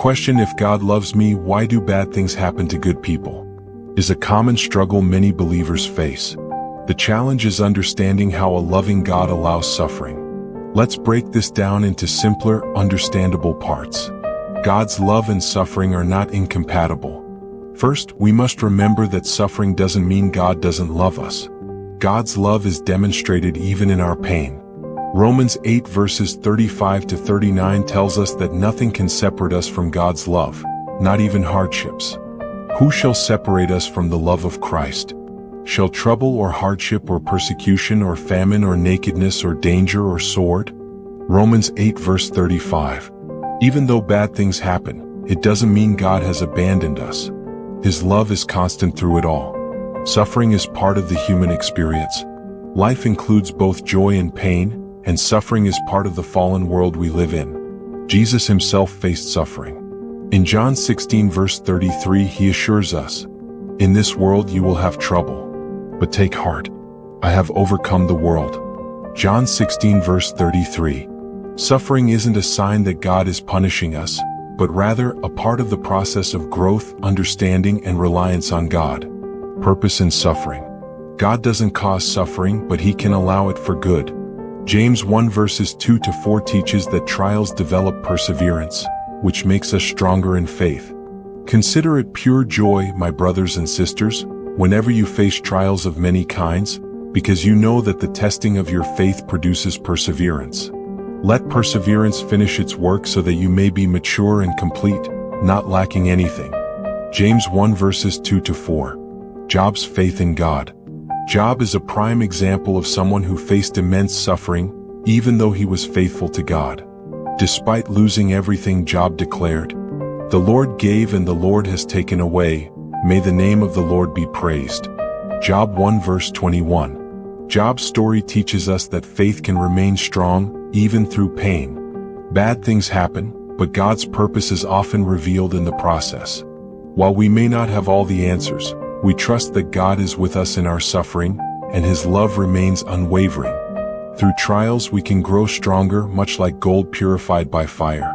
question, if God loves me, why do bad things happen to good people, is a common struggle many believers face. The challenge is understanding how a loving God allows suffering. Let's break this down into simpler, understandable parts. God's love and suffering are not incompatible. First, we must remember that suffering doesn't mean God doesn't love us. God's love is demonstrated even in our pain. Romans 8 verses 35 to 39 tells us that nothing can separate us from God's love, not even hardships. Who shall separate us from the love of Christ? Shall trouble or hardship or persecution or famine or nakedness or danger or sword? Romans 8 verse 35. Even though bad things happen, it doesn't mean God has abandoned us. His love is constant through it all. Suffering is part of the human experience. Life includes both joy and pain, and suffering is part of the fallen world we live in. Jesus himself faced suffering. In John 16 verse 33 he assures us, "In this world you will have trouble. But take heart, I have overcome the world." John 16 verse 33. Suffering isn't a sign that God is punishing us, but rather a part of the process of growth, understanding, and reliance on God. Purpose in suffering. God doesn't cause suffering, but he can allow it for good. James 1 verses 2 to 4 teaches that trials develop perseverance, which makes us stronger in faith. Consider it pure joy, my brothers and sisters, whenever you face trials of many kinds, because you know that the testing of your faith produces perseverance. Let perseverance finish its work so that you may be mature and complete, not lacking anything. James 1 verses 2 to 4. Job's faith in God. Job is a prime example of someone who faced immense suffering, even though he was faithful to God. Despite losing everything, Job declared, "The Lord gave and the Lord has taken away. May the name of the Lord be praised." Job 1 verse 21. Job's story teaches us that faith can remain strong, even through pain. Bad things happen, but God's purpose is often revealed in the process. While we may not have all the answers, we trust that God is with us in our suffering, and his love remains unwavering. Through trials we can grow stronger, much like gold purified by fire.